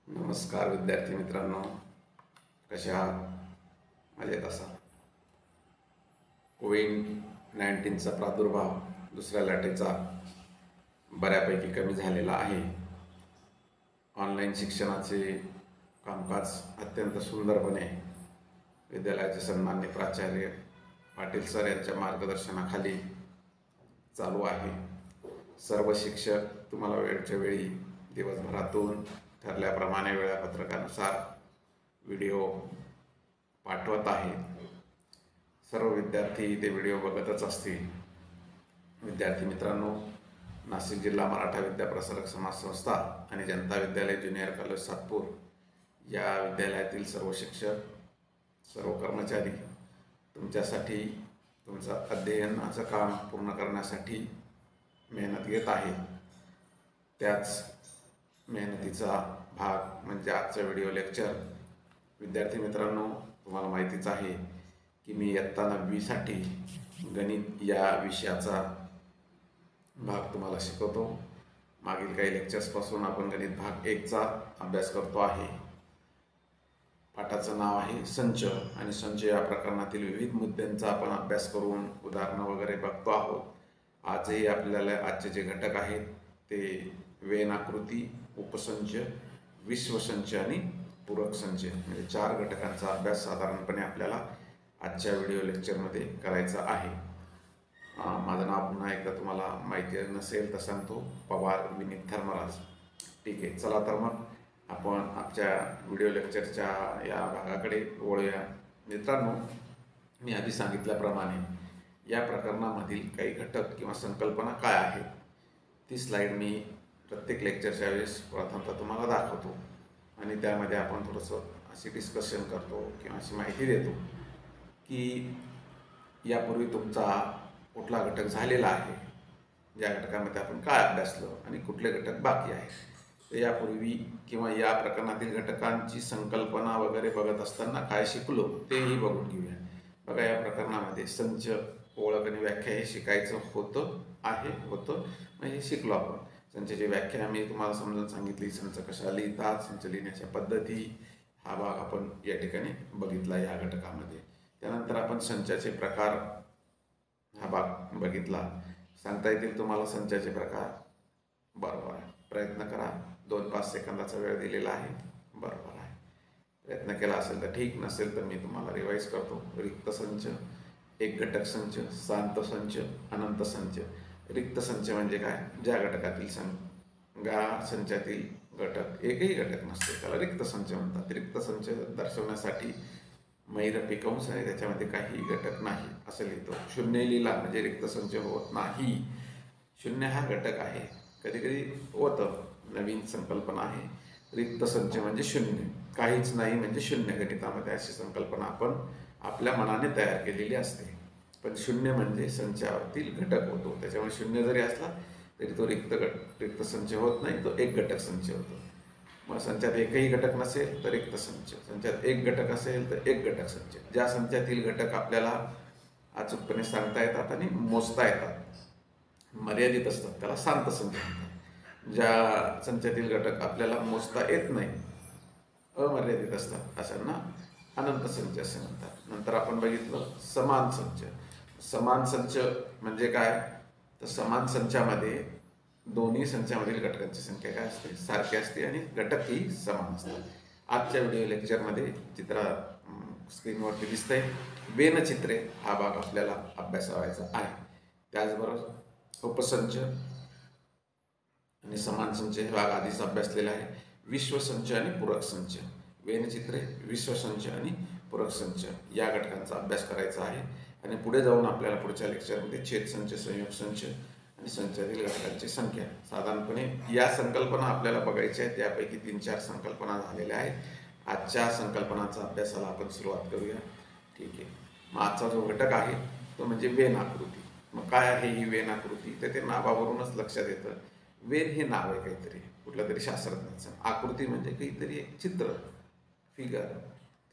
नमस्कार विद्यार्थी मित्रांनो, कशा आहात? मजेत असा. कोविड-19चा प्रादुर्भाव दुसऱ्या लाटेचा बऱ्यापैकी कमी झालेला आहे. ऑनलाईन शिक्षणाचे कामकाज अत्यंत सुंदरपणे विद्यालयाचे सन्माननीय प्राचार्य पाटील सर यांच्या मार्गदर्शनाखाली चालू आहे. सर्व शिक्षक तुम्हाला वेळच्या वेळी दिवसभरातून ठरल्याप्रमाणे वेळापत्रकानुसार व्हिडिओ पाठवत आहेत. सर्व विद्यार्थी ते व्हिडिओ बघतच असतील. विद्यार्थी मित्रांनो, नाशिक जिल्हा मराठा विद्याप्रसारक समाज संस्था आणि जनता विद्यालय ज्युनियर कॉलेज सातपूर या विद्यालयातील सर्व शिक्षक, सर्व कर्मचारी तुमच्यासाठी तुमचं अध्ययनाचं काम पूर्ण करण्यासाठी मेहनत घेत आहेत. त्याच मेहनतीचा भाग म्हणजे आजचं व्हिडिओ लेक्चर. विद्यार्थी मित्रांनो, तुम्हाला माहितीच आहे की मी इयत्ता 9वीसाठी गणित या विषयाचा भाग तुम्हाला शिकवतो. मागील काही लेक्चर्सपासून आपण गणित भाग 1चा अभ्यास करतो आहे. पाठाचं नाव आहे संच आणि संच या प्रकरणातील विविध मुद्द्यांचा आपण अभ्यास करून उदाहरणं वगैरे बघतो आहोत. आजही आपल्याला आजचे जे घटक आहेत ते वेन आकृती, उपसंच, विश्वसंच आणि पूरक संच म्हणजे 4 घटकांचा अभ्यास साधारणपणे आपल्याला आजच्या व्हिडिओ लेक्चरमध्ये करायचा आहे. माझं नाव पुन्हा एकदा तुम्हाला माहिती नसेल तर सांगतो, पवार विनीत धर्मराज. ठीक आहे, चला तर मग आपण आजच्या व्हिडिओ लेक्चरच्या या भागाकडे वळूया. मित्रांनो, मी आधी सांगितल्याप्रमाणे या प्रकरणामधील काही घटक किंवा संकल्पना काय आहेत ती स्लाईड मी प्रत्येक लेक्चरच्या वेळेस प्रथमतः तुम्हाला दाखवतो आणि त्यामध्ये आपण थोडंसं अशी डिस्कशन करतो किंवा अशी माहिती देतो की यापूर्वी तुमचा कुठला घटक झालेला आहे, ज्या घटकामध्ये आपण काय अभ्यासलं आणि कुठले घटक बाकी आहेत. तर यापूर्वी किंवा या प्रकरणातील घटकांची संकल्पना वगैरे बघत असताना काय शिकलो तेही बघून घेऊया. बघा, या प्रकरणामध्ये संच, ओळख आणि व्याख्या हे शिकायचं होतं म्हणजे हे शिकलो आपण. संचाची व्याख्या मी तुम्हाला समजून सांगितली, संच कशा लिहितात, संच लिहिण्याच्या पद्धती, हा भाग आपण या ठिकाणी बघितला या घटकामध्ये. त्यानंतर आपण संचाचे प्रकार हा भाग बघितला. सांगता येतील तुम्हाला संचाचे प्रकार? बरोबर आहे. प्रयत्न करा. 2-5 सेकंदाचा वेळ दिलेला आहे. बरोबर आहे. प्रयत्न केला असेल तर ठीक, नसेल तर मी तुम्हाला रिवाईज करतो. रिक्त संच, एक घटक संच, शांत संच, अनंत संच. रिक्त संच म्हणजे काय? ज्या घटकातील संचातील घटक एकही घटक नसते त्याला रिक्त संच म्हणतात. रिक्त संच दर्शवण्यासाठी महिरपी कंस आणि त्याच्यामध्ये काही घटक नाही असं लिहितो. शून्य लिहिला म्हणजे रिक्त संच होत नाही. शून्य हा घटक आहे. कधी कधी होतं, नवीन संकल्पना आहे. रिक्त संच म्हणजे शून्य, काहीच नाही म्हणजे शून्य. गणितामध्ये अशी संकल्पना आपण आपल्या मनाने तयार केलेली असते. पण शून्य म्हणजे संचातील घटक होतो. त्याच्यामुळे शून्य जरी असला तरी तो रिक्त संच होत नाही, तो एक घटक संच होतो. मग संचात एकही घटक नसेल तर रिक्त संच, संचात एक घटक असेल तर एक घटक संच. ज्या संचातील घटक आपल्याला अचूकपणे सांगता येतात आणि मोजता येतात, मर्यादित असतात, त्याला शांत संच म्हणतात. ज्या संचातील घटक आपल्याला मोजता येत नाही, अमर्यादित असतात, अशांना अनंत संच असे म्हणतात. नंतर आपण बघितलं समान संच. समान संच म्हणजे काय? तर समान संचामध्ये दोन्ही संचामधील घटकांची संख्या काय असते? सारखी असते आणि घटकही समान असतात. आजच्या व्हिडिओ लेक्चरमध्ये स्क्रीनवरती दिसतंय वेनचित्रे हा भाग आपल्याला अभ्यासावायचा आहे. त्याचबरोबर उपसंच आणि समान संच हे भाग आधीच अभ्यासलेला आहे. विश्वसंच आणि पूरक संच. वेनचित्रे, विश्वसंच आणि पूरक संच या घटकांचा अभ्यास करायचा आहे. आणि पुढे जाऊन आपल्याला पुढच्या लेक्चरमध्ये छेद संच, संयोग संच आणि संचातील घटकांची संख्या, साधारणपणे या संकल्पना आपल्याला बघायच्या आहेत. त्यापैकी 3-4 संकल्पना झालेल्या आहेत. आजच्या संकल्पनाचा अभ्यासाला आपण सुरुवात करूया. ठीक आहे. मग आजचा जो घटक आहे तो म्हणजे वेन आकृती. मग काय आहे ही वेन आकृती? तर ते नावावरूनच लक्षात येतं. वेन हे नाव आहे काहीतरी, कुठलं तरी शास्त्रज्ञाचं. आकृती म्हणजे काहीतरी एक चित्र, फिगर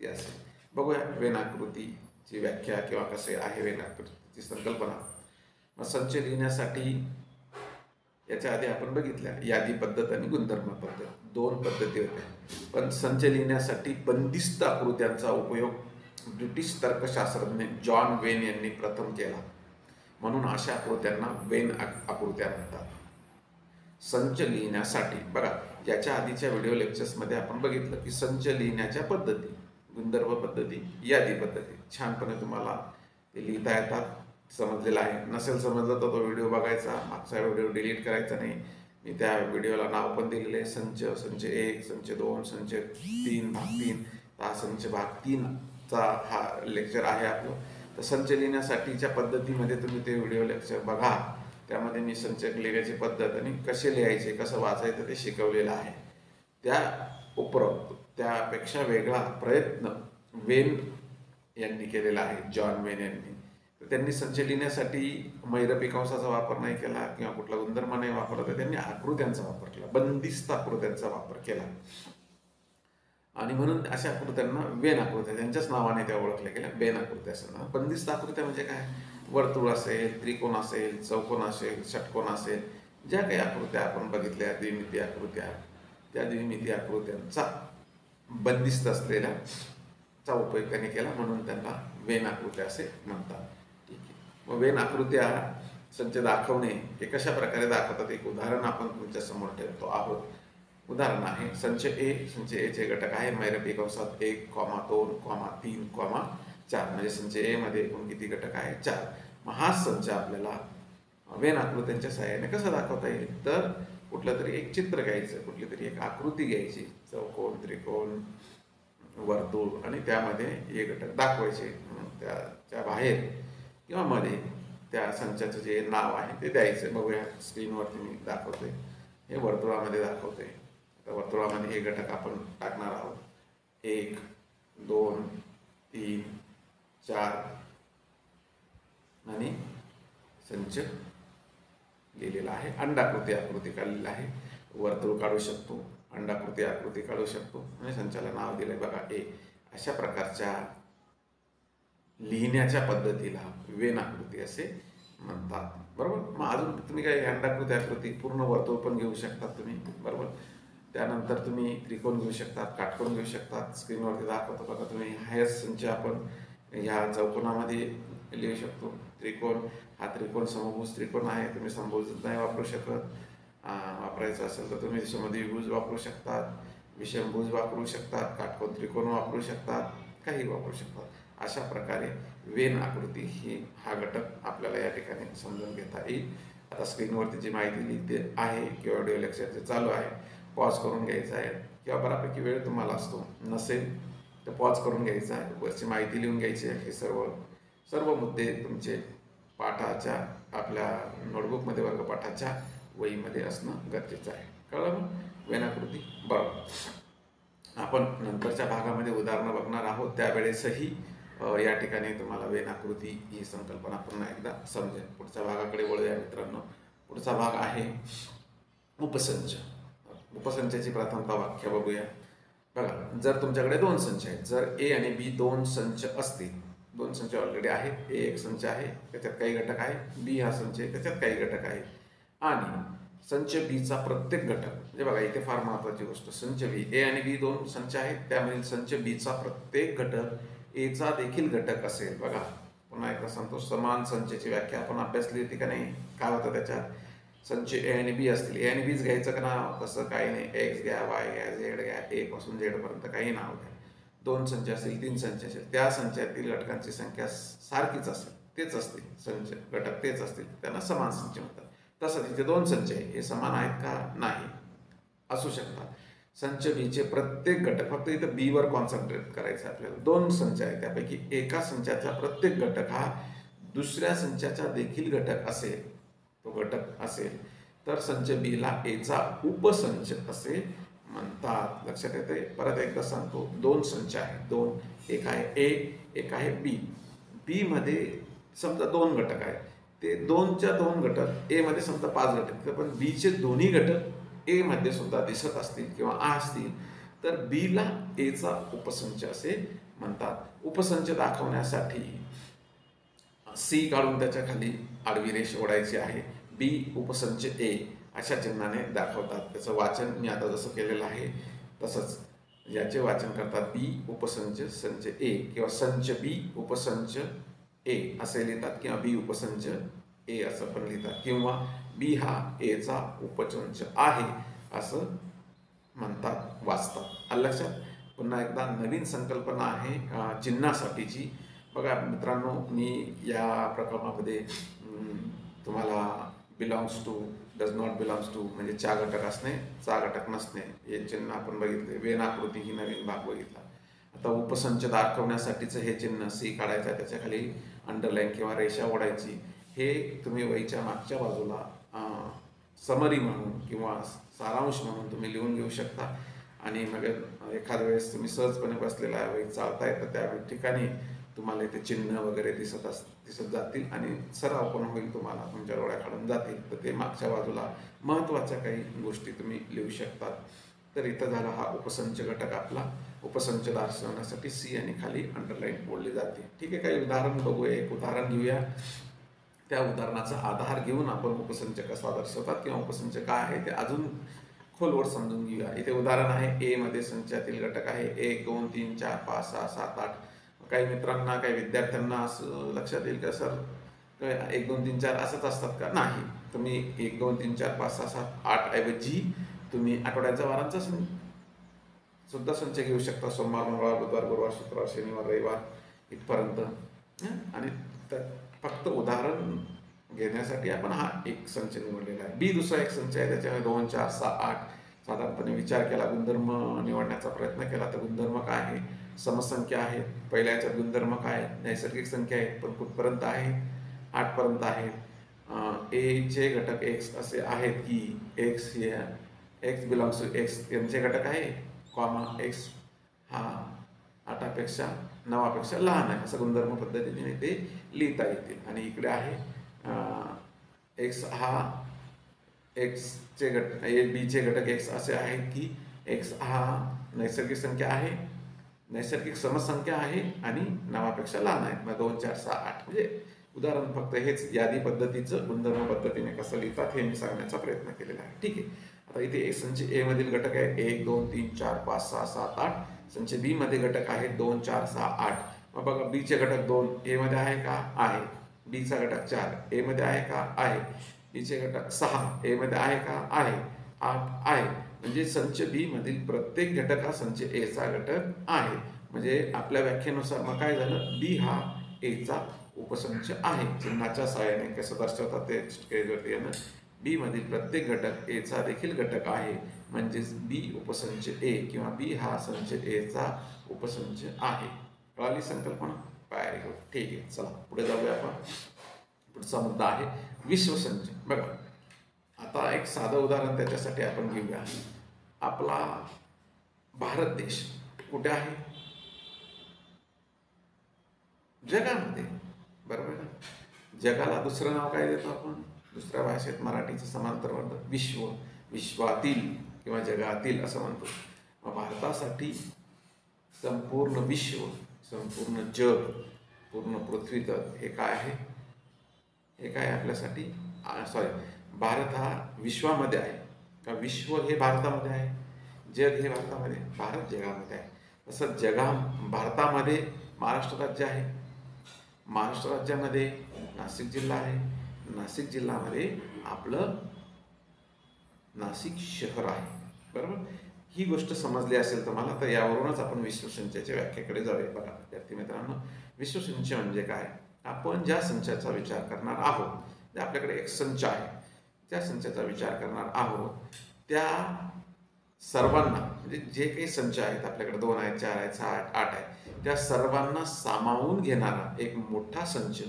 ती असेल. बघूया वेन आकृतीची व्याख्या किंवा कसे आहे वेन आकृतीची संकल्पना. मग संच लिहिण्यासाठी याच्या आधी आपण बघितल्या यादी पद्धत आणि गुणधर्म पद्धत, 2 पद्धती होत्या. पण संच लिहिण्यासाठी बंदिस्त आकृत्यांचा उपयोग ब्रिटिश तर्कशास्त्रज्ञ जॉन वेन यांनी प्रथम केला. म्हणून अशा आकृत्यांना वेन आकृत्या म्हणतात. संच लिहिण्यासाठी बघा, याच्या आधीच्या व्हिडिओ लेक्चर्समध्ये आपण बघितलं की संच लिहिण्याच्या पद्धती, गुणधर्म पद्धती, यादी पद्धती छानपणे तुम्हाला ते लिहिता येतात, समजलेला आहे. नसेल समजलं तर तो व्हिडिओ बघायचा, मागचा व्हिडिओ डिलीट करायचा नाही. मी त्या व्हिडिओला नाव पण दिलेलं आहे, संच 1, संच 2, संच 3 भाग 3. हा संच भाग 3चा हा लेक्चर आहे आपलं. तर संच लिहिण्यासाठीच्या पद्धतीमध्ये तुम्ही ते व्हिडिओ लेक्चर बघा. त्यामध्ये मी संच लिहिण्याची पद्धत आणि कसे लिहायचे, कसं वाचायचं ते शिकवलेलं आहे. त्या उपरोक्त त्यापेक्षा वेगळा प्रयत्न वेन यांनी केलेला आहे, जॉन वेन यांनी. त्यांनी संच लिहिण्यासाठी मैरपी कंसाचा वापर नाही केला किंवा कुठला गुणधर्म नाही वापरला, तर त्यांनी आकृत्यांचा वापर केला, बंदिस्त आकृत्यांचा वापर केला. आणि म्हणून अशा आकृत्यांना वेन आकृत्या, त्यांच्याच नावाने त्या ओळखल्या गेल्या, वेन आकृत्या असं. बंदिस्त आकृत्या म्हणजे काय? वर्तुळ असेल, त्रिकोण असेल, चौकोन असेल, षटकोन असेल, ज्या काही आकृत्या आपण बघितल्या द्विमितीय आकृत्या, त्या द्विमितीय आकृत्यांचा बंदिस्त असलेल्या चा उपयोग त्यांनी केला, म्हणून त्यांना वेन आकृत्या असे म्हणतात. ठीक आहे. मग वेन आकृत्या संच दाखवणे हे कशा प्रकारे दाखवतात, एक उदाहरण आपण तुमच्या समोर ठेवतो आहोत. उदाहरण आहे संच ए. संच एचे घटक आहे मैरपी कंसात 1, 2, 3, 4. म्हणजे संच ए मध्ये एकूण किती घटक आहे? 4. मग हा संच आपल्याला वेन आकृत्यांच्या सहाय्याने कसा दाखवता येईल? तर कुठलं तरी एक चित्र घ्यायचं, कुठली तरी एक आकृती घ्यायची, चौकोन, त्रिकोण, वर्तुळ, आणि त्यामध्ये हे घटक दाखवायचे. त्याच्या बाहेर किंवा मध्ये त्या संचाचं जे नाव आहे ते द्यायचं. बघूया स्क्रीनवरती मी दाखवतोय, हे वर्तुळामध्ये दाखवतोय. आता वर्तुळामध्ये हे घटक आपण टाकणार आहोत. 1, 2, 3, 4 आणि संच लिहिलेला आहे. अंडाकृती आकृती काढलेली आहे. वर्तुळ काढू शकतो, अंडाकृती आकृती काढू शकतो आणि संचाला नाव दिलंय बघा ए. अशा प्रकारच्या लिहिण्याच्या पद्धतीला वेन आकृती असे म्हणतात. बरोबर. मग अजून तुम्ही काय अंडाकृती आकृती पूर्ण वर्तुळ पण घेऊ शकतात तुम्ही. बरोबर. त्यानंतर तुम्ही त्रिकोण घेऊ शकतात, काटकोन घेऊ शकतात. स्क्रीनवरती दाखवतो बघा तुम्ही. हायर संच आपण ह्या चौकोनामध्ये लिहू शकतो. त्रिकोण, हा त्रिकोण समभुज त्रिकोण आहे. तुम्ही समभुज नाही वापरू शकत. वापरायचं असेल तर तुम्ही समद्विभुज वापरू शकतात, विषमभुज वापरू शकतात, काटकोन त्रिकोण वापरू शकतात, काही वापरू शकतात. अशा प्रकारे वेन आकृती ही हा घटक आपल्याला या ठिकाणी समजून घेता येईल. आता स्क्रीनवरती जी माहिती लिहिते आहे किंवा व्हिडिओ लेक्चर जे चालू आहे, पॉज करून घ्यायचा आहे किंवा बऱ्यापैकी वेळ तुम्हाला असतो, नसेल तर पॉज करून घ्यायचा आहे, वरची माहिती लिहून घ्यायची आहे. हे सर्व मुद्दे तुमचे पाठाच्या आपल्या नोटबुकमध्ये, वर्गपाठाच्या वहीमध्ये असणं गरजेचं आहे. कळलं? वेन आकृती. बरोबर. आपण नंतरच्या भागामध्ये उदाहरणं बघणार आहोत, त्यावेळेसही या ठिकाणी तुम्हाला वेन आकृती ही संकल्पना पुन्हा एकदा समजेल. पुढच्या भागाकडे वळूया मित्रांनो. पुढचा भाग आहे उपसंच. उपसंचाची प्रथमतः व्याख्या बघूया. बघा, जर तुमच्याकडे 2 संच आहेत, जर ए आणि बी 2 संच असतील, 2 संच ऑलरेडी आहेत, ए एक संच आहे त्याच्यात काही घटक आहे, बी हा संच आहे त्याच्यात काही घटक आहेत, आणि संच बीचा प्रत्येक घटक, म्हणजे बघा इथे फार महत्वाची गोष्ट, संच बी, ए आणि बी 2 संच आहेत, त्यामधील संच बीचा प्रत्येक घटक एचा देखील घटक असेल. बघा पुन्हा एकदा सांगतो, समान संचची व्याख्या आपण अभ्यासली होती का नाही? काय होतं त्याच्यात? संच ए आणि बी असतील, ए आणि बीच घ्यायचं का नाव? तसं काही नाही, एक्स घ्या, वाय घ्या, झेड घ्या, ए पासून झेड पर्यंत काही नाव घ्या. 2 संच असेल, 3 संच असेल, त्या संचातील घटकांची संख्या सारखीच असेल, तेच असतील, संच घटक तेच असतील, त्यांना समान संच म्हणतात. तसं तिथे 2 संच आहे, हे समान आहेत का? नाही, असू शकतात. संच बीचे प्रत्येक घटक, फक्त इथं बी वर कॉन्सन्ट्रेट करायचं आपल्याला. 2 संच आहे, त्यापैकी एका संचाचा प्रत्येक घटक हा दुसऱ्या संचाचा देखील घटक असेल, तो घटक असेल तर संच बीला एचा उपसंच असे म्हणतात. लक्षात येते? परत एकदा सांगतो, 2 संच आहेत, 2, एक आहे ए, एक आहे बी. बी मध्ये समजा 2 घटक आहेत, ते 2च्या 2 घटक ए मध्ये समजा 5 घटक, पण बी चे दोन्ही घटक ए मध्ये सुद्धा दिसत असतील किंवा असतील तर बी ला एचा उपसंच असे म्हणतात. उपसंच दाखवण्यासाठी सी काढून त्याच्या खाली आडवी रेष ओढायची आहे. बी उपसंच ए अशा चिन्हाने दाखवतात. त्याचं वाचन मी आता जसं केलेलं आहे तसंच याचे वाचन करतात बी उपसंच संच ए किंवा संच बी उपसंच ए असे लिहितात किंवा बी उपसंच ए असं पण लिहितात किंवा बी हा एचा उपसंच आहे असं म्हणतात, वाचतात. आलं लक्षात? पुन्हा एकदा नवीन संकल्पना आहे चिन्हासाठीची. बघा मित्रांनो, मी या प्रकरणामध्ये तुम्हाला belongs to, does not belongs to म्हणजे चा घटक असणे, चा घटक नसणे हे चिन्ह आपण बघितले. वेनाकृती ही नवीन भाग बघितला. आता उपसंच दाखवण्यासाठीचं हे चिन्ह सी काढायचं, त्याच्या खाली अंडरलाईन किंवा रेषा ओढायची. हे तुम्ही वहीच्या मागच्या बाजूला समरी म्हणून किंवा सारांश म्हणून तुम्ही लिहून घेऊ शकता. आणि मग एखाद्या वेळेस तुम्ही सहजपणे बसलेला वही चालताय तर त्या ठिकाणी तुम्हाला इथे चिन्ह वगैरे दिसत जातील आणि सराव पण होईल, तुम्हाला तुमच्या डोळ्याकडून जातील. तर ते मागच्या बाजूला महत्त्वाच्या काही गोष्टी तुम्ही लिहू शकतात. तर इथं झाला हा उपसंच घटक आपला. उपसंच दर्शवण्यासाठी सी आणि खाली अंडरलाईन ओढली जाते. ठीक आहे, काही उदाहरण बघूया. एक उदाहरण घेऊया. त्या उदाहरणाचा आधार घेऊन आपण उपसंच कसा दर्शवतात किंवा उपसंच काय आहे ते अजून खोलवर समजून घेऊया. इथे उदाहरण आहे, ए मध्ये संचातील घटक आहे 1 2 3 4 5 6 7 8. काही मित्रांना, काही विद्यार्थ्यांना असं लक्षात येईल का सर 1 2 3 4 असंच असतात का? नाही. तुम्ही 1 2 3 4 5 6 7 8 ऐवजी तुम्ही आठवड्याचा वारांचा सुद्धा संच घेऊ शकता. सोमवार मंगळवार बुधवार गुरुवार शुक्रवार शनिवार रविवार इथपर्यंत. आणि फक्त उदाहरण घेण्यासाठी आपण हा एक संच निवडलेला आहे. बी दुसरा एक संच आहे, त्याच्यामध्ये 2 4 6 8 साधारणपणे विचार केला, गुणधर्म निवडण्याचा प्रयत्न केला तर गुणधर्म काय आहे? समसंख्या आहे. पहिल्या याच्यात गुणधर्म काय? नैसर्गिक संख्या आहेत, पण कुठपर्यंत आहे? 8 पर्यंत आहेत. ए चे घटक एक्स असे आहेत की एक्स बिलॉंग्स टू एक्स यांचे घटक आहे कॉमा एक्स हा 8पेक्षा 9पेक्षा लहान आहे, असं गुणधर्म पद्धतीने ते लिहिता येतील. आणि इकडे आहे एक्स हा एक्सचे घटक बीचे घटक एक्स असे आहेत की एक्स हा नैसर्गिक संख्या आहे, नैसर्गिक समसंख्या आहे आणि 9पेक्षा लहान आहे. मग 2 4 6 8 म्हणजे उदाहरण फक्त हेच यादी पद्धतीचं गुणधर्म पद्धतीने कसं लिहितात हे मी सांगण्याचा प्रयत्न केलेला आहे. ठीक आहे. आता इथे संच ए मधील घटक आहे 1 2 3 4 5 6 7 8. संच बी मध्ये घटक आहेत 2 4 6 8. मग बघा बीचे घटक 2 ए मध्ये आहे का? आहे. बीचा घटक 4 ए मध्ये आहे का? आहे. बीचे घटक 6 ए मध्ये आहे का? आहे. 8 आहे. म्हणजे संच बी मधील प्रत्येक घटक हा संच ए चा घटक आहे. म्हणजे आपल्या व्याख्येनुसार मग काय झालं? बी हा ए चा उपसंच आहे. चिन्हाच्या सहाय्याने कसं दर्शवतात ते स्टेजवरती येणं. बी मधील प्रत्येक घटक ए चा देखील घटक आहे, म्हणजेच बी उपसंच ए किंवा बी हा संच ए चा उपसंच आहे. कळाली संकल्पना? Very good. ठीक आहे, चला पुढे जाऊया आपण. पुढचा मुद्दा आहे विश्वसंच. बघा आता एक साधं उदाहरण त्याच्यासाठी आपण घेऊया. आपला भारत देश कुठे आहे? जगामध्ये, बरोबर ना? जगाला दुसरं नाव काय देतो आपण? दुसऱ्या भाषेत मराठीचं समांतर म्हणतो विश्व, विश्वातील किंवा जगातील असं म्हणतो. मग भारतासाठी संपूर्ण विश्व, संपूर्ण जग, पूर्ण पृथ्वी तर हे काय आहे? हे काय आपल्यासाठी? सॉरी, भारत हा विश्वामध्ये आहे का विश्व हे भारतामध्ये आहे? जग हे भारतामध्ये, भारत जगामध्ये आहे. तसं भारतामध्ये महाराष्ट्र राज्य आहे. महाराष्ट्र राज्यामध्ये नाशिक जिल्हा आहे. नाशिक जिल्ह्यामध्ये आपलं नाशिक शहर आहे. बरोबर? ही गोष्ट समजली असेल तर मला, तर यावरूनच आपण विश्वसंचाच्या व्याख्येकडे जाऊया. बघा विद्यार्थी मित्रांनो, विश्वसंच म्हणजे काय? आपण ज्या संचाचा विचार करणार आहोत, जे आपल्याकडे एक संच आहे, त्या संचाचा विचार करणार आहोत, त्या सर्वांना म्हणजे जे काही संच आहेत आपल्याकडे 2 आहेत 4 आहेत 6 आहेत 8 आहेत, त्या सर्वांना सामावून घेणारा एक मोठा संच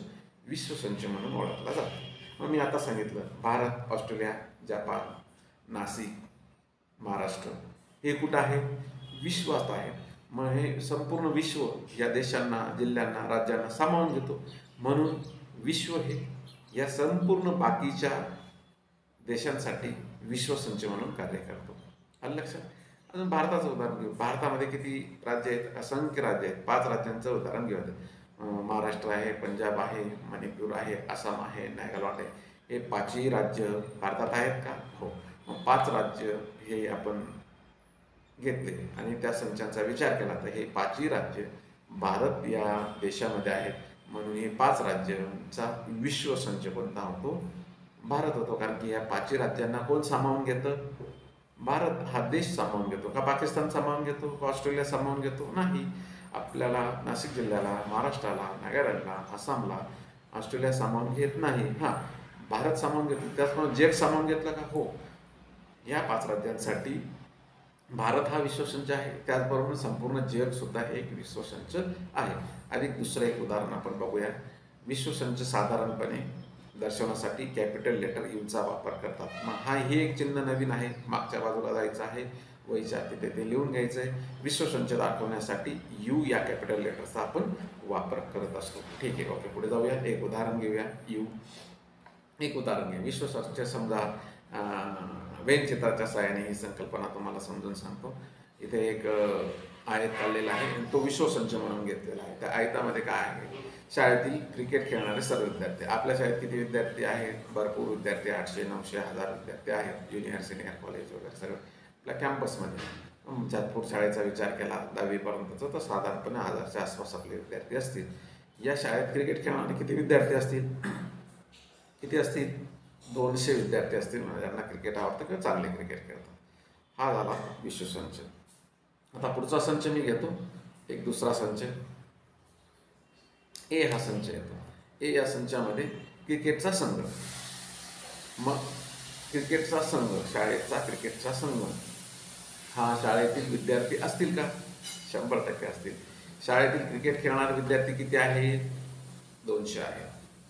विश्वसंच म्हणून ओळखला जातो. मग मी आता सांगितलं भारत, ऑस्ट्रेलिया, जपान, नाशिक, महाराष्ट्र हे कुठं आहे? विश्वात आहे. मग हे संपूर्ण विश्व या देशांना, जिल्ह्यांना, राज्यांना सामावून घेतो. म्हणून विश्व हे या संपूर्ण बाकीच्या देशांसाठी विश्वसंच म्हणून कार्य करतो. आलं लक्षात? अजून भारताचं उदाहरण घेऊ. भारतामध्ये किती राज्य आहेत? असंख्य राज्य आहेत. 5 राज्यांचं उदाहरण घेऊ. महाराष्ट्र आहे, पंजाब आहे, मणिपूर आहे, आसाम आहे, नागालँड आहे. हे पाचही राज्य भारतात आहेत का? हो. मग 5 राज्य हे आपण घेतले आणि त्या संचांचा विचार केला तर हे 5ही राज्य भारत या देशामध्ये आहेत. म्हणून हे 5 राज्यांचा विश्वसंच कोणता होतो? भारत होतो. कारण की या 5ही राज्यांना कोण सामावून घेतं? भारत हा देश सामावून घेतो. का पाकिस्तान सामावून घेतो? का ऑस्ट्रेलिया सामावून घेतो? नाही. आपल्याला नाशिक जिल्ह्याला, महाराष्ट्राला, नागालँडला, आसामला ऑस्ट्रेलिया सामावून घेत नाही. हां, भारत सामावून घेतो. त्याचप्रमाणे जग सामावून घेतलं का? हो. या 5 राज्यांसाठी भारत हा विश्वसंच आहे. त्याचबरोबर संपूर्ण जगसुद्धा एक विश्वसंच आहे. अधिक दुसरं एक उदाहरण आपण बघूया. विश्वसंच साधारणपणे दर्शवण्यासाठी कॅपिटल लेटर यूचा वापर करतात. मग हे एक चिन्ह नवीन आहे. मागच्या बाजूला जायचं आहे, वहीच्या तिथे ते लिहून घ्यायचं आहे. विश्वसंच दाखवण्यासाठी यू या कॅपिटल लेटरचा आपण वापर करत असतो. ठीक आहे, ओके, पुढे जाऊया. एक उदाहरण घेऊया. यू एक उदाहरण घ्या. विश्वसंच समजा वेन चित्राच्या सहाय्याने ही संकल्पना तुम्हाला समजून सांगतो. इथे एक आयत काढलेला आहे आणि तो विश्वसंच म्हणून घेतलेला आहे. त्या आयतामध्ये काय आहे? शाळेतील क्रिकेट खेळणारे सर्व विद्यार्थी. आपल्या शाळेत किती विद्यार्थी आहेत? भरपूर विद्यार्थी, 800, 900, 1000 विद्यार्थी आहेत. ज्युनियर सिनियर कॉलेज वगैरे सगळं आपल्या कॅम्पसमध्ये. जातपूर शाळेचा विचार केला 10वीपर्यंतचं तर साधारणपणे 1000च्या आसपास आपले विद्यार्थी असतील. या शाळेत क्रिकेट खेळणारे किती विद्यार्थी असतील? किती असतील? 200 विद्यार्थी असतील. म्हणजे ज्यांना क्रिकेट आवडतं किंवा चांगले क्रिकेट खेळतात. हा झाला विश्वसंच. आता पुढचा संच मी घेतो. एक दुसरा संच ए हा संच येतो. ए या संचामध्ये क्रिकेटचा संघ. मग क्रिकेटचा संघ, शाळेचा क्रिकेटचा संघ हा शाळेतील विद्यार्थी असतील का? 100% असतील. शाळेतील क्रिकेट खेळणारे विद्यार्थी किती आहेत? 200 आहेत.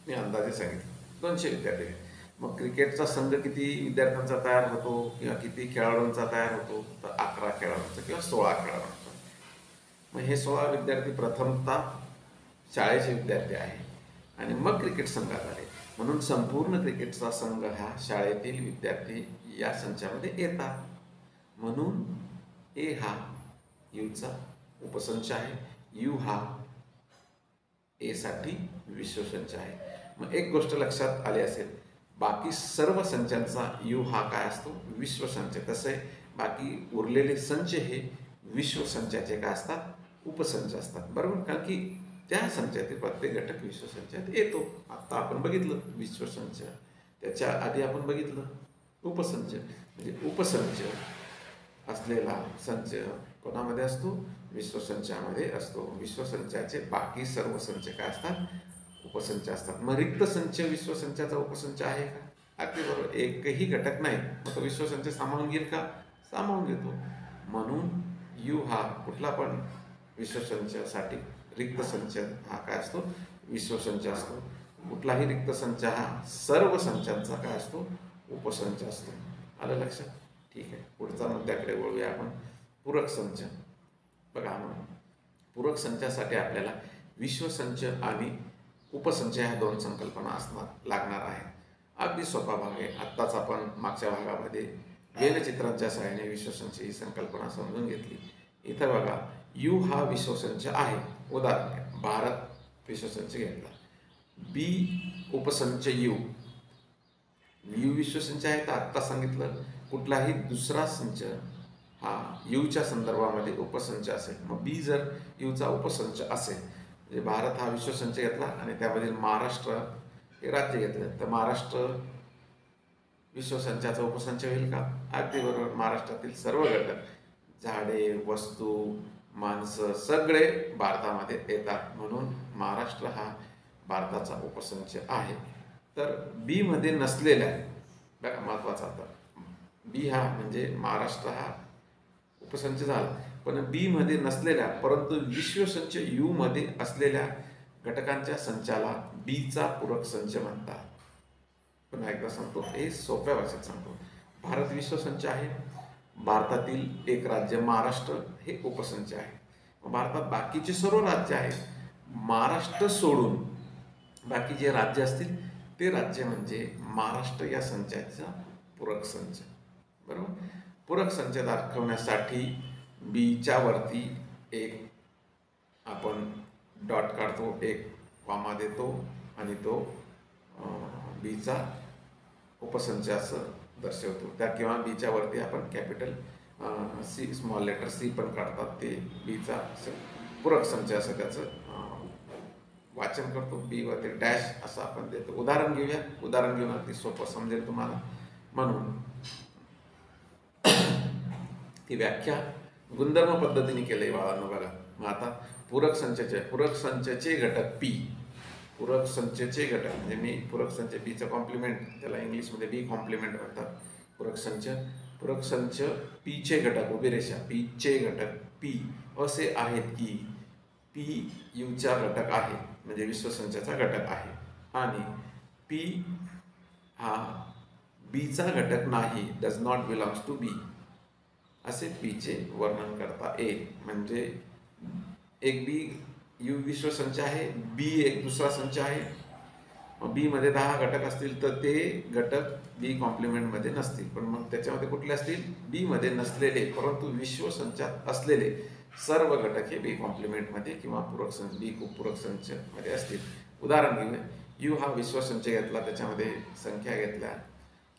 मी अंदाजे सांगितलं 200 विद्यार्थी आहेत. मग क्रिकेटचा संघ किती विद्यार्थ्यांचा तयार होतो किंवा किती खेळाडूंचा तयार होतो? तर 11 खेळाडूंचा किंवा 16 खेळाडूंचा. मग हे 16 विद्यार्थी प्रथमतः शाळेचे विद्यार्थी आहे आणि मग क्रिकेट संघात आले. म्हणून संपूर्ण क्रिकेटचा संघ हा शाळेतील विद्यार्थी या संचामध्ये येतात. म्हणून ए हा यूचा उपसंच आहे. यू हा ए साठी विश्वसंच आहे. मग एक गोष्ट लक्षात आली असेल, बाकी सर्व संचांचा यू हा काय असतो? विश्वसंच. तसे बाकी उरलेले संच हे विश्वसंचाचे काय असतात? उपसंच असतात. बरोबर, कारण की त्या संचातील प्रत्येक घटक विश्वसंचात येतो. आता आपण बघितलं विश्वसंच, त्याच्या आधी आपण बघितलं उपसंच. म्हणजे उपसंच असलेला संच कोणामध्ये असतो? विश्वसंचामध्ये असतो. विश्वसंचाचे बाकी सर्व संच काय असतात? उपसंच असतात. मग रिक्त संच विश्वसंचाचा उपसंच आहे का? अगदी बरोबर. एकही घटक नाही, मग तो विश्वसंच सामावून घेईल का? सामावून घेतो. म्हणून यू हा कुठला पण विश्वसंचासाठी रिक्त संच हा काय असतो? विश्वसंच असतो. कुठलाही रिक्त संच हा सर्व संचांचा काय असतो? उपसंच असतो. आलं लक्षात? ठीक आहे, पुढचा मुद्द्याकडे वळूया आपण. पूरक संच. बघा, म्हणून पूरक संचासाठी आपल्याला विश्वसंच आणि उपसंच ह्या 2 संकल्पना असणार लागणार आहेत. अगदी सोपा भाग आहे. आत्ताच आपण मागच्या भागामध्ये व्यंगचित्रांच्या सहाय्याने विश्वसंच ही संकल्पना समजून घेतली. इथं बघा, यू हा विश्वसंच आहे. उदाहरण घ्या, भारत विश्वसंच घेतला. बी उपसंच यू. यू विश्वसंच आहे तर आत्ता सांगितलं कुठलाही दुसरा संच हा यूच्या संदर्भामध्ये उपसंच असेल. मग बी जर यूचा उपसंच असेल, म्हणजे भारत हा विश्वसंच घेतला आणि त्यामधील महाराष्ट्र हे राज्य घेतलं, तर महाराष्ट्र विश्वसंचाचा उपसंच होईल का? अगदी बरोबर. महाराष्ट्रातील सर्व घटक, झाडे, वस्तू, माणसं सगळे भारतामध्ये येतात. म्हणून महाराष्ट्र हा भारताचा उपसंच आहे. तर बी मध्ये नसलेल्या, बघा महत्वाचा, आता बी हा म्हणजे महाराष्ट्र हा उपसंच झाला, पण बी मध्ये नसलेल्या परंतु विश्वसंच यू मध्ये असलेल्या घटकांच्या संचाला बीचा पूरक संच म्हणतात. पुन्हा एकदा सांगतो, हे सोप्या भाषेत सांगतो. भारत विश्वसंच आहे. भारतातील एक राज्य महाराष्ट्र हे उपसंच आहे. भारतात बाकीचे सर्व राज्य आहेत. महाराष्ट्र सोडून बाकी जे राज्य असतील ते राज्य म्हणजे महाराष्ट्र या संचाचा पूरक संच. बरोबर. पूरक संच दाखवण्यासाठी बीच्या वरती एक आपण डॉट काढतो, एक कॉमा देतो आणि तो बीचा उपसंच असं दर्शवतो. त्या किंवा बीच्या वरती आपण capital C small letter C पण काढतात, ते बीचा पूरक संच असं त्याचं वाचन करतो. बी वरती डॅश असं आपण देतो. उदाहरण घेऊया. उदाहरण घेऊन अगदी सोपं समजेल तुम्हाला. म्हणून ती व्याख्या गुणधर्म पद्धतीने केली बाळांनो बघा. मग आता पूरक संचचे घटक पी. पूरक संचचे घटक म्हणजे मी पूरक संच बीचं कॉम्प्लिमेंट, त्याला इंग्लिशमध्ये बी कॉम्प्लिमेंट म्हणतात. पूरक संच पीचे घटक, उभी रेषा, पीचे घटक पी असे आहेत की पी यूचा घटक आहे म्हणजे विश्वसंचाचा घटक आहे आणि पी हा बीचा घटक नाही, does not belongs to be असे पीचे वर्णन करता येईल. म्हणजे एक बी यू विश्वसंच आहे, बी एक दुसरा संच आहे. मग बी मध्ये 10 घटक असतील तर ते घटक बी कॉम्प्लिमेंटमध्ये नसतील, पण मग त्याच्यामध्ये कुठले असतील? बी मध्ये नसलेले परंतु विश्वसंचात असलेले सर्व घटक हे बी कॉम्प्लिमेंटमध्ये किंवा पूरक संच बी पूरक संचमध्ये असतील. उदाहरण घेऊया. यू हा विश्वसंच घेतला, त्याच्यामध्ये संख्या घेतल्या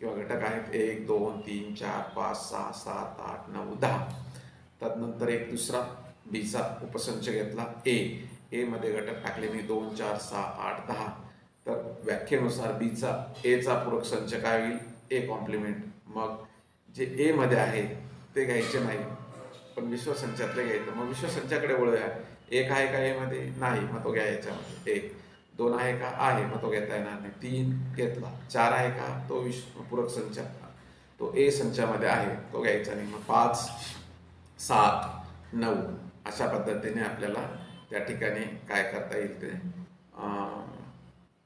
किंवा घटक आहेत 1 2 3 4 5 6 7 8 9 10. त्यानंतर एक दुसरा बीचा उपसंच घेतला ए मध्ये घटक टाकले मी 2 4 6 8 10. तर व्याख्येनुसार बीचा एचा पूरक संच काय होईल? A complement. मग जे ए मध्ये आहे ते घ्यायचे नाही पण विश्वसंचातले घ्यायचं. मग विश्वसंचाकडे वळूया. एक आहे का ए मध्ये? नाही, मग तो घ्या याच्यामध्ये. 1 2 आहे का? आहे, मग तो घेता येणार नाही. 3 घेतला. 4 आहे का? तो पूरक संच तो ए संचामध्ये आहे, तो घ्यायचा नाही. मग 5 7 9 अशा पद्धतीने आपल्याला त्या ठिकाणी काय करता येईल? ते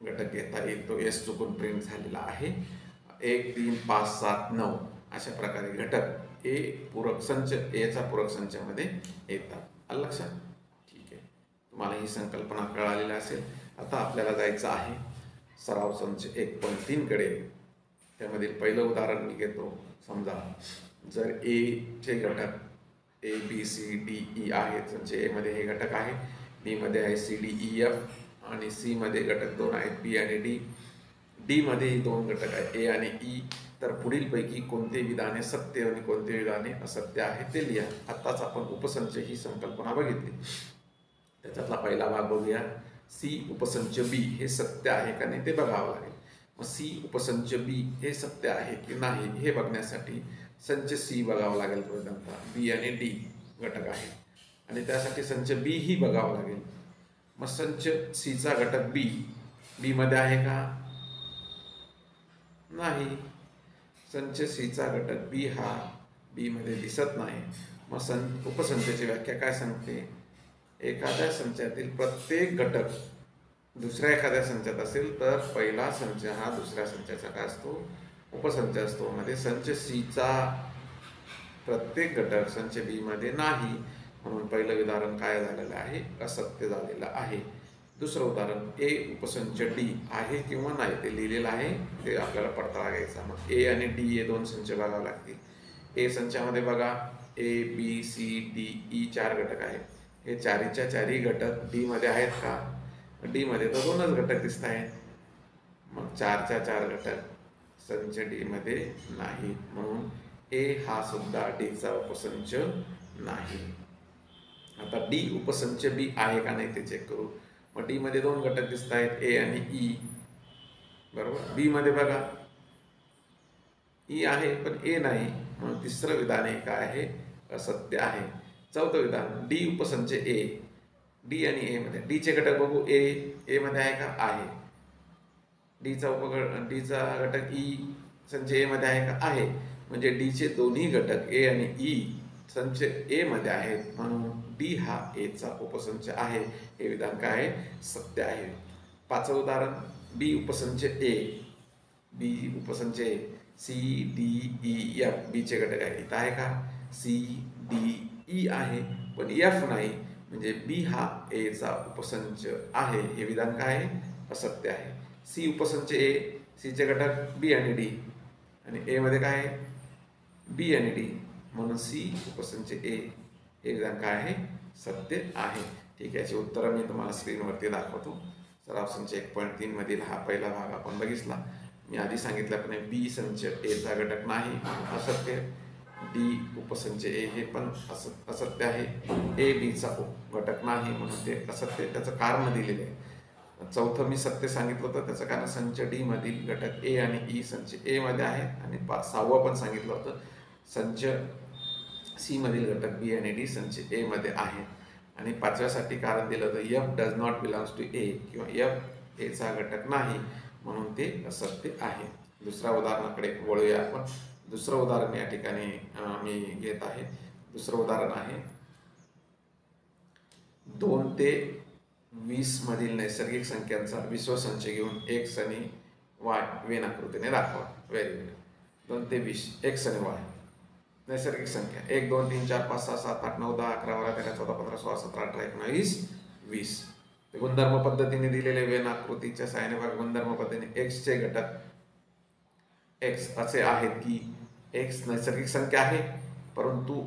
घटक घेता येईल. तो एस चुकून प्रिंट झालेला आहे. 1 3 5 7 9 अशा प्रकारे घटक ए पूरक संच एचा पूरक संचामध्ये येतात. आलं लक्षात? ठीक आहे, तुम्हाला ही संकल्पना कळालेली असेल. आता आपल्याला जायचं आहे सराव संच 1.3 कडे. त्यामधील पहिलं उदाहरण मी घेतो. समजा जर ए चे घटक A B C D E आहेत. संच ए मध्ये हे घटक आहे, बी मध्ये आहे सी डी ई एफ आणि सी मध्ये घटक 2 आहेत बी आणि डी. डी मध्ये 2 घटक आहेत ए आणि ई. तर पुढीलपैकी कोणते विधाने सत्य आणि कोणते विधाने असत्य आहे ते लिहा. आत्ताच आपण उपसंच ही संकल्पना बघितली. त्याच्यातला पहिला भाग बघूया. सी उपसंच बी हे सत्य आहे का नाही ते बघावं लागेल. मग सी उपसंच बी हे सत्य आहे की नाही हे बघण्यासाठी संच सी बघावं लागेल. बी आणि डी घटक आहे आणि त्यासाठी संच बी ही बघावं लागेल. मग संच सीचा घटक बी, बी मध्ये आहे का? नाही. संच सीचा घटक बी हा बी मध्ये दिसत नाही. मग उपसंचाची व्याख्या काय सांगते? एखाद्या संचातील प्रत्येक घटक दुसऱ्या एखाद्या संचात असेल तर पहिला संच हा दुसऱ्या संचाचा काय असतो? उपसंच असतो. मध्ये संच सीचा प्रत्येक घटक संच बी मध्ये नाही, म्हणून पहिलं उदाहरण काय झालेलं आहे? असत्य झालेलं आहे. दुसरं उदाहरण ए उपसंच डी आहे किंवा नाही ते लिहिलेलं आहे, ते आपल्याला पडताळा घ्यायचा. मग ए आणि डी हे 2 संच बघावे लागतील. ए संचामध्ये बघा A B C D E 4 घटक आहेत. हे चारीच्या चारी घटक डी मध्ये आहेत का? डी मध्ये तर 2च घटक दिसत आहेत. मग 4च्या 4 घटक संच डी मध्ये नाही, म्हणून ए हा सुद्धा डीचा उपसंच नाही. आता डी उपसंच बी आहे का नाही ते चेक करू. मग डी मध्ये 2 घटक दिसत आहेत ए आणि ई, बरोबर. बी मध्ये बघा ई आहे पण ए नाही, म्हणून तिसरं विधान हे काय आहे? असत्य आहे. चौथं विधान डी उपसंच ए, डी आणि ए मध्ये डीचे घटक बघू. ए मध्ये आहे का? आहे. डीचा घटक ई संच ए मध्ये आहे का? आहे. म्हणजे डीचे दोन्ही घटक ए आणि ई संच ए मध्ये आहेत, म्हणून डी हा एचा उपसंच आहे. हे विधान काय आहे? सत्य आहे. 5वं उदाहरण बी उपसंच ए, बी उपसंच ए सी डी ई एफ बीचे घटक आहे. इथं आहे का? सी डी ई आहे पण एफ नाही, म्हणजे बी हा एचा उपसंच आहे. हे विधान काय आहे? असत्य आहे. सी उपसंच ए, सीचे घटक बी आणि डी आणि ए मध्ये काय आहे? बी आणि डी, म्हणून सी उपसंच ए हे विधान काय आहे? सत्य आहे. ठीक आहे, याची उत्तरं मी तुम्हाला स्क्रीनवरती दाखवतो. सराव संच 1.3 मधील हा पहिला भाग आपण बघितला. मी आधी सांगितल्याप्रमाणे बी संच एचा घटक नाही, असत्य. डी उपसंच ए हे पण असत्य आहे. ए बीचा घटक नाही म्हणून ते असत्य. त्याचं कारण दिलेलं आहे. चौथं मी सत्य सांगितलं होतं, त्याचं कारण संच डी मधील घटक ए आणि ई संच ए मध्ये आहेत. आणि 6वं पण सांगितलं होतं, संच सी मधील घटक बी आणि डी संच ए मध्ये आहेत. आणि 5व्यासाठी कारण दिलं होतं, F does not belongs to A किंवा एफ एचा घटक नाही म्हणून ते असत्य आहे. दुसऱ्या उदाहरणाकडे वळूया आपण. दुसरं उदाहरण या ठिकाणी मी घेत आहे. दुसरं उदाहरण आहे 2 ते 20 मधील नैसर्गिक संख्यांचा विश्वसंच घेऊन एक्स आणि वाय वेन आकृतीने दाखवा. Very good. 2 ते 20 एक्स आणि वाय नैसर्गिक संख्या 1 2 3 4 5 6 7 8 9 10 11 12 13 14 15 16 17 18 19 20. गुणधर्म पद्धतीने दिलेले वेन आकृतीच्या सहाय्याने बघा. गुणधर्म पद्धतीने एक्स चे घटक एक्स असे आहेत की एक्स नैसर्गिक संख्या आहे, परंतु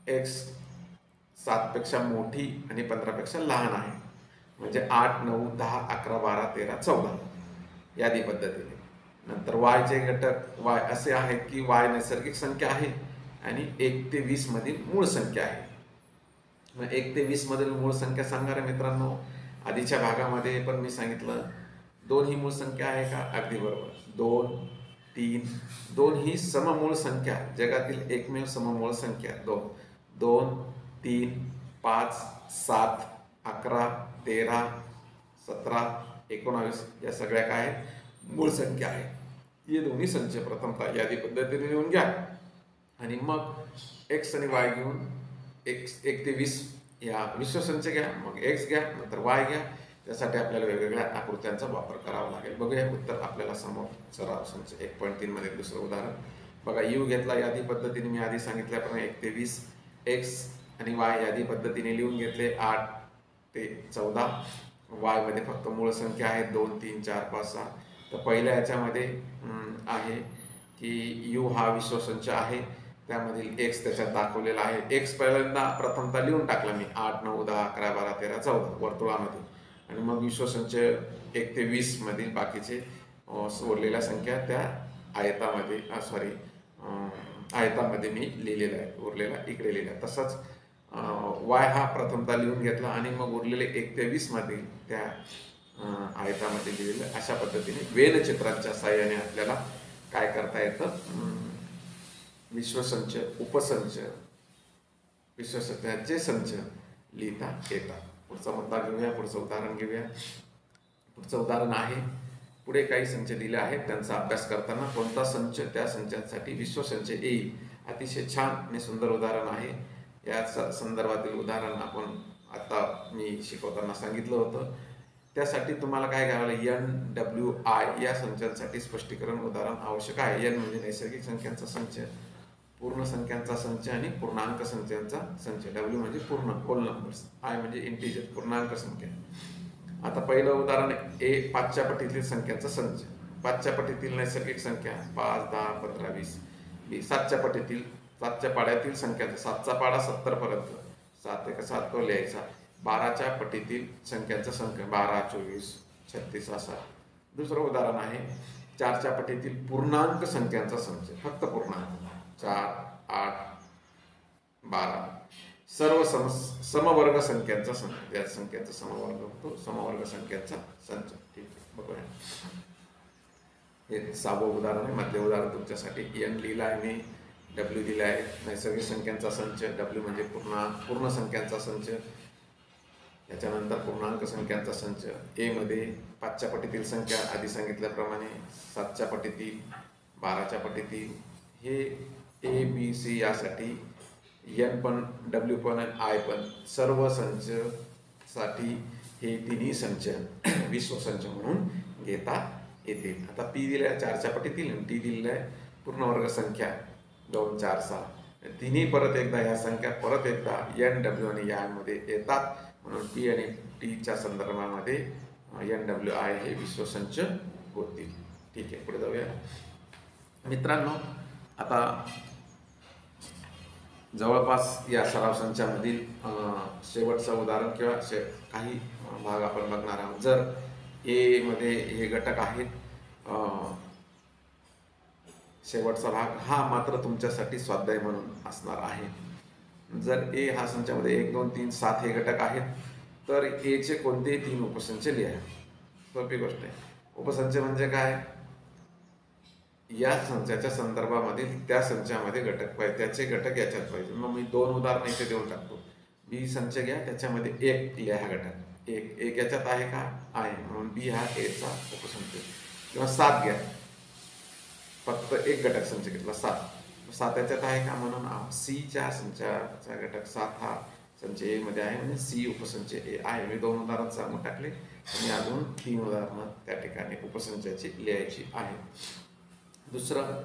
एक्स 7 पेक्षा मोठी आणि 15 पेक्षा लहान आहे. म्हणजे 8 9 10 11 12 13 14 यादी पद्धतीने. नंतर वाय चे घटक वाय असे आहेत की वाय नैसर्गिक संख्या आहे आणि 1 ते 20 मधील मूळ संख्या आहे. मग 1 ते 20 मधील मूळ संख्या सांगणारे मित्रांनो, आधीच्या भागामध्ये पण मी सांगितलं 2 ही मूळ संख्या आहे का? अगदी बरोबर. 2 3 2 ही सममूळ संख्या, जगातील एकमेव सममूळ संख्या 2 2 3 5 7 11 13 17 19 या सगळ्या काय आहेत? मूळ संख्या आहे. हे दोन्ही संच प्रथमतः यादी पद्धतीने लिहून घ्या आणि मग एक्स आणि वाय घेऊन 1 ते 20 या विश्वसंच घ्या, मग एक्स घ्या, नंतर वाय घ्या. त्यासाठी आपल्याला वेगवेगळ्या आकृत्यांचा वापर करावा लागेल. बघूया उत्तर आपल्याला समोर. सराव संच 1.3 मध्ये दुसरं उदाहरण बघा. यू घेतला यादी पद्धतीने, मी आधी सांगितल्याप्रमाणे 1 ते 20. एक्स आणि वाय यादी पद्धतीने लिहून घेतले 8 ते 14. वाय मध्ये फक्त मूळ संख्या आहेत 2 3 4 5 6. तर पहिल्या याच्यामध्ये आहे की यू हा विश्वसंच आहे, त्यामधील एक्स त्याच्यात दाखवलेला आहे. एक्स पहिल्यांदा प्रथमतः लिहून टाकला मी 8 9 10 11 12 13 14 वर्तुळामध्ये. आणि मग विश्वसंच 1 ते 20 मधील बाकीचे उरलेल्या संख्या त्या आयतामध्ये आयतामध्ये मी लिहिलेला आहे, उरलेला इकडे लिहिला. तसंच वाय हा प्रथमतः लिहून घेतला आणि मग उरलेले 1 ते 20 मधील त्या आयतामध्ये लिहिलेलं. अशा पद्धतीने वेनचित्रांच्या साहाय्याने आपल्याला काय करता येतं? विश्वसंच उपसंच विश्वसंचाचे संच लिहिता येतात. पुढचा मुद्दा घेऊया, पुढचं उदाहरण घेऊया. पुढचं उदाहरण आहे, पुढे काही संच दिले आहेत, त्यांचा अभ्यास करताना कोणता संच त्या संचांसाठी विश्वसंच येईल. अतिशय छान आणि सुंदर उदाहरण आहे. या संदर्भातील उदाहरण आपण आता मी शिकवताना सांगितलं होतं. त्यासाठी तुम्हाला काय करावं लागेल? NWI या संचांसाठी स्पष्टीकरण उदाहरण आवश्यक आहे. N म्हणजे नैसर्गिक संख्यांचा संच, पूर्ण संख्यांचा संच आणि पूर्णांक संख्यांचा संच. W म्हणजे पूर्ण होल नंबर्स, I म्हणजे इंटिजर पूर्णांक संख्या. आता पहिलं उदाहरण A 5च्या पटीतील संख्यांचा संच. 5च्या पटीतील नैसर्गिक संख्या 5 10 15 20. B 7च्या पटीतील 7च्या पाड्यातील संख्यांचा 7चा पाडा 70 पर्यंत 7 1 7 तो लिहायचा. 12च्या पटीतील संख्यांचा संख्या 12 24 36 असा. दुसरं उदाहरण आहे 4च्या पटीतील पूर्णांक संख्यांचा संच, फक्त पूर्णांक 4 8 12 सर्व समवर्ग संख्यांचा संच. त्या संख्यांचा समवर्ग होतो, समवर्ग संख्यांचा संच. ठीक आहे, बघूया. हे 6वं उदाहरण आहे. मधले उदाहरण तुमच्यासाठी N लिहिला आहे मी, W दिला आहे. नैसर्गिक संख्यांचा संच, W म्हणजे पूर्ण संख्यांचा संच. याच्यानंतर पूर्णांक संख्यांचा संच. ए मध्ये 5च्या पटीतील संख्या आधी सांगितल्याप्रमाणे, 7च्या पटीतील 12च्या पटीतील. हे A B C यासाठी N पण W पण I पण सर्व संच साठी हे तिन्ही संच विश्वसंच म्हणून घेता येतील. आता P दिलाय 4च्या पटीतील आणि T दिलेला आहे पूर्ण वर्ग संख्या 2 4 6. तिन्ही परत एकदा या संख्या परत एकदा N W आणि I मध्ये येतात, म्हणून P आणि T च्या संदर्भामध्ये NWI हे विश्वसंच होतील. ठीक आहे, पुढे जाऊया मित्रांनो. आता जवळपास या सराव संचामधील शेवटचं उदाहरण किंवा काही भाग आपण बघणार आहोत. जर ए मध्ये हे घटक आहेत शेवटचा भाग हा मात्र तुमच्यासाठी स्वाध्याय म्हणून असणार आहे. जर ए हा संचामध्ये 1 2 3 7 हे घटक आहेत तर एचे कोणतेही 3 उपसंच लिहा. सोपी गोष्ट आहे. उपसंच म्हणजे काय? या संचाच्या संदर्भामधील त्या संचामध्ये घटक पाहिजे, त्याचे घटक याच्यात पाहिजे. मग मी 2 उदाहरणं इथे देऊन टाकतो. बी संच घ्या, त्याच्यामध्ये 1 लिहा घटक. एक याच्यात आहे का? आहे, म्हणून बी हा एचा उपसंच. किंवा 7 घ्या, फक्त एक घटक संच घेतला 7 याच्यात आहे का? म्हणून सीच्या संचाचा घटक 7 हा संच ए मध्ये आहे, म्हणजे सी उपसंच ए आहे. मी 2 उदाहरण सांगून टाकले आणि अजून 3 उदाहरणं त्या ठिकाणी उपसंचाची लिहायची आहे. दुसरं,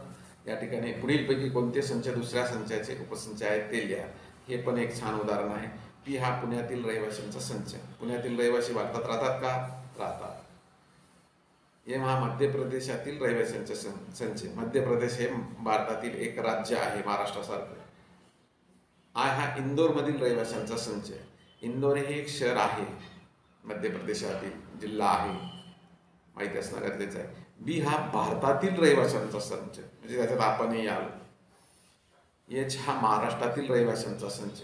या ठिकाणी पुढीलपैकी कोणते संच दुसऱ्या संचाचे उपसंच आहेत ते लिहा. हे पण एक छान उदाहरण आहे. पी हा पुण्यातील रहिवाशांचा संच. पुण्यातील रहिवासी भारतात राहतात का? राहतात. एम हा मध्य प्रदेशातील रहिवाशांचा संच. मध्य प्रदेश हे भारतातील एक राज्य आहे महाराष्ट्रासारखं. आय हा इंदोरमधील रहिवाशांचा संच. इंदोर हे एक शहर आहे मध्य प्रदेशातील, जिल्हा आहे, माहिती असणं गरजेचं आहे. बी हा भारतातील रहिवाशांचा संच, म्हणजे त्याच्यात आपणही आलो. एच हा महाराष्ट्रातील रहिवाशांचा संच.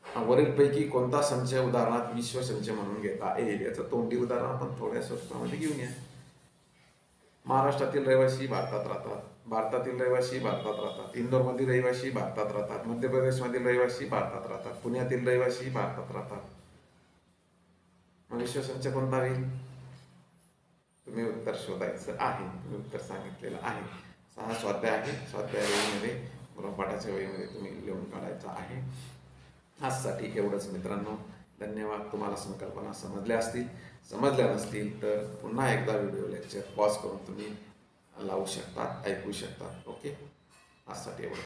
वरीलपैकी कोणता संच उदाहरणात विश्व संच म्हणून घेता येईल? याचं तोंडी उदाहरण आपण थोड्या स्वरूपामध्ये घेऊन या. महाराष्ट्रातील रहिवासी भारतात राहतात, भारतातील रहिवासी भारतात राहतात, इंदोरमधील रहिवासी भारतात राहतात, मध्य प्रदेशमधील रहिवासी भारतात राहतात, पुण्यातील रहिवासी भारतात राहतात. मग विश्व संच कोणता होईल? तुम्ही उत्तर शोधायचं आहे. तुम्ही उत्तर सांगितलेलं आहे. 6 स्वाध्याय आहे. स्वाध्याय वहीमध्ये, गृहपाठाच्या वहीमध्ये तुम्ही लिहून काढायचं आहे. आजसाठी एवढंच मित्रांनो. धन्यवाद. तुम्हाला संकल्पना समजल्या असतील. समजल्या नसतील तर पुन्हा एकदा व्हिडिओ लेक्चर पॉज करून तुम्ही लावू शकता, ऐकू शकता. ओके, आजसाठी एवढं.